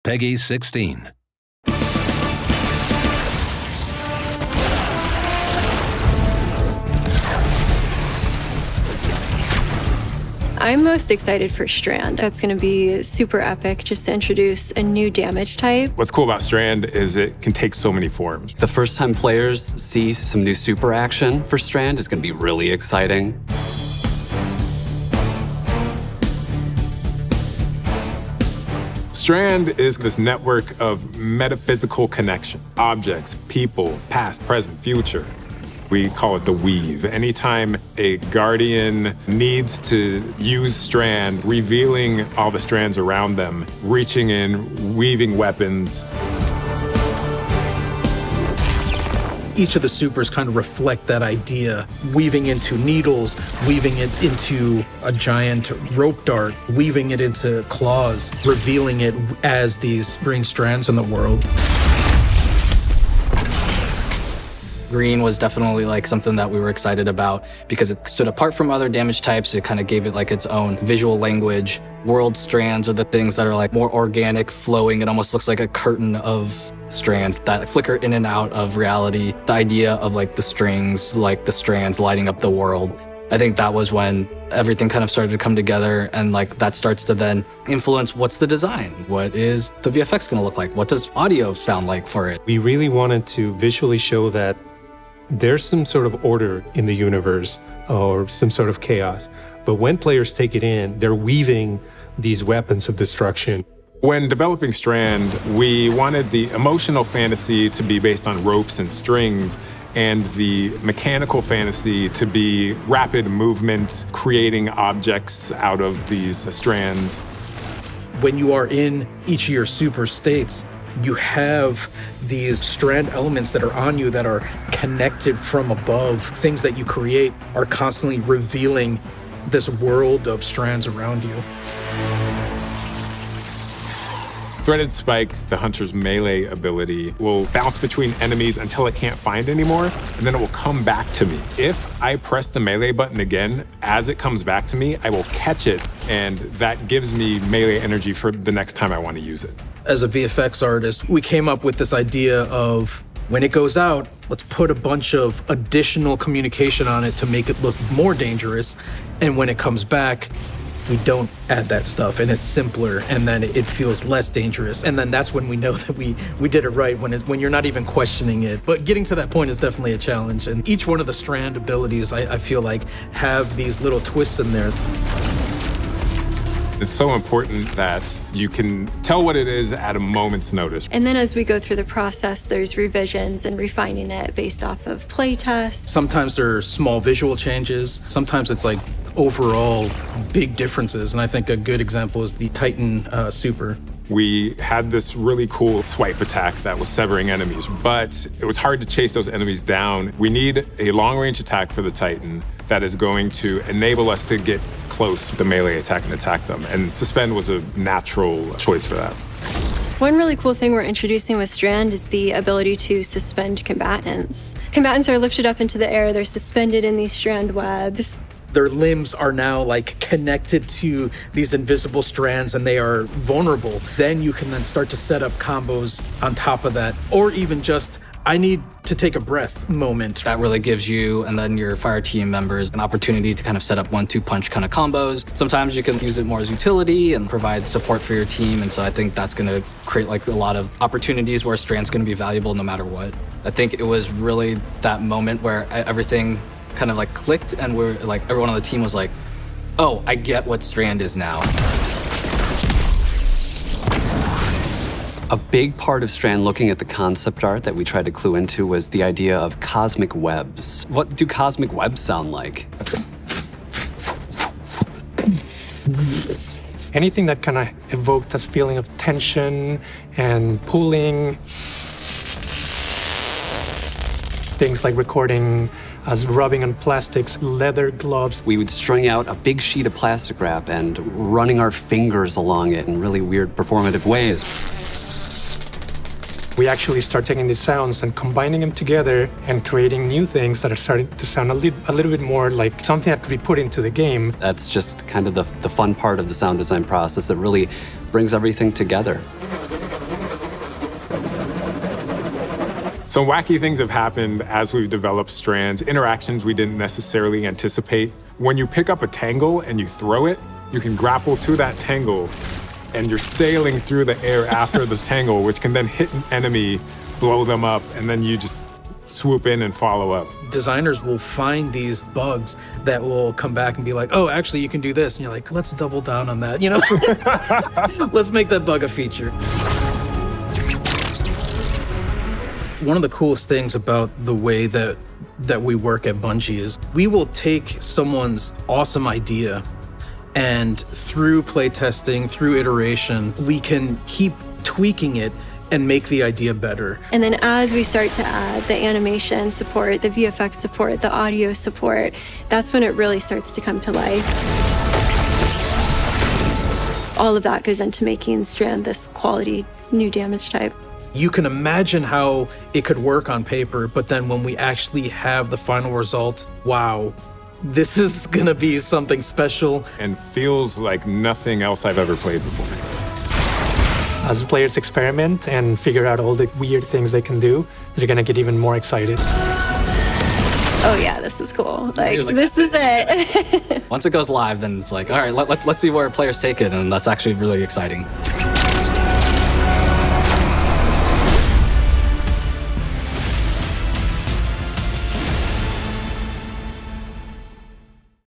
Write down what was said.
Peggy 16. I'm most excited for Strand. That's going to be super epic just to introduce a new damage type. What's cool about Strand is it can take so many forms. The first time players see some new super action for Strand is going to be really exciting. Strand is this network of metaphysical connection. Objects, people, past, present, future. We call it the weave. Anytime a guardian needs to use Strand, revealing all the strands around them, reaching in, weaving weapons. Each of the supers kind of reflect that idea, weaving into needles, weaving it into a giant rope dart, weaving it into claws, revealing it as these green strands in the world. Green was definitely like something that we were excited about because it stood apart from other damage types. It kind of gave it like its own visual language. World strands are the things that are like more organic, flowing. It almost looks like a curtain of strands that flicker in and out of reality. The idea of like the strings, like the strands lighting up the world. I think that was when everything kind of started to come together, and like that starts to then influence what's the design? What is the VFX gonna look like? What does audio sound like for it? We really wanted to visually show that there's some sort of order in the universe or some sort of chaos. But when players take it in, they're weaving these weapons of destruction. When developing Strand, we wanted the emotional fantasy to be based on ropes and strings, and the mechanical fantasy to be rapid movement, creating objects out of these strands. When you are in each of your super states, you have these strand elements that are on you that are connected from above. Things that you create are constantly revealing this world of strands around you. Threaded Spike, the hunter's melee ability, will bounce between enemies until it can't find anymore, and then it will come back to me. If I press the melee button again, as it comes back to me, I will catch it, and that gives me melee energy for the next time I want to use it. As a VFX artist, we came up with this idea of when it goes out, let's put a bunch of additional communication on it to make it look more dangerous, and when it comes back, we don't add that stuff, and it's simpler, and then it feels less dangerous. And then that's when we know that we did it right, when you're not even questioning it. But getting to that point is definitely a challenge. And each one of the Strand abilities, I feel like, have these little twists in there. It's so important that you can tell what it is at a moment's notice. And then as we go through the process, there's revisions and refining it based off of play tests. Sometimes there are small visual changes. Sometimes it's like overall big differences. And I think a good example is the Titan Super. We had this really cool swipe attack that was severing enemies, but it was hard to chase those enemies down. We need a long-range attack for the Titan that is going to enable us to get close to the melee attack and attack them. And Suspend was a natural choice for that. One really cool thing we're introducing with Strand is the ability to suspend combatants. Combatants are lifted up into the air, they're suspended in these strand webs. Their limbs are now like connected to these invisible strands and they are vulnerable. Then you can then start to set up combos on top of that, or even just, I need to take a breath moment. That really gives you and then your fire team members an opportunity to kind of set up 1-2 punch kind of combos. Sometimes you can use it more as utility and provide support for your team. And so I think that's going to create like a lot of opportunities where Strand's going to be valuable no matter what. I think it was really that moment where everything kind of like clicked and we're like, everyone on the team was like, oh, I get what Strand is now. A big part of Strand looking at the concept art that we tried to clue into was the idea of cosmic webs. What do cosmic webs sound like? Anything that kind of evoked this feeling of tension and pulling. Things like recording us rubbing on plastics, leather gloves. We would string out a big sheet of plastic wrap and running our fingers along it in really weird performative ways. We actually start taking these sounds and combining them together and creating new things that are starting to sound a little bit more like something that could be put into the game. That's just kind of the fun part of the sound design process that really brings everything together. Some wacky things have happened as we've developed Strands, interactions we didn't necessarily anticipate. When you pick up a tangle and you throw it, you can grapple to that tangle and you're sailing through the air after this tangle, which can then hit an enemy, blow them up, and then you just swoop in and follow up. Designers will find these bugs that will come back and be like, oh, actually you can do this. And you're like, let's double down on that, you know? Let's make that bug a feature. One of the coolest things about the way that we work at Bungie is we will take someone's awesome idea and through playtesting, through iteration, we can keep tweaking it and make the idea better. And then as we start to add the animation support, the VFX support, the audio support, that's when it really starts to come to life. All of that goes into making Strand this quality new damage type. You can imagine how it could work on paper, but then when we actually have the final result, wow, this is gonna be something special. And feels like nothing else I've ever played before. As players experiment and figure out all the weird things they can do, they're gonna get even more excited. Oh yeah, this is cool. Like this is it. Once it goes live, then it's like, all right, let's see where players take it, and that's actually really exciting.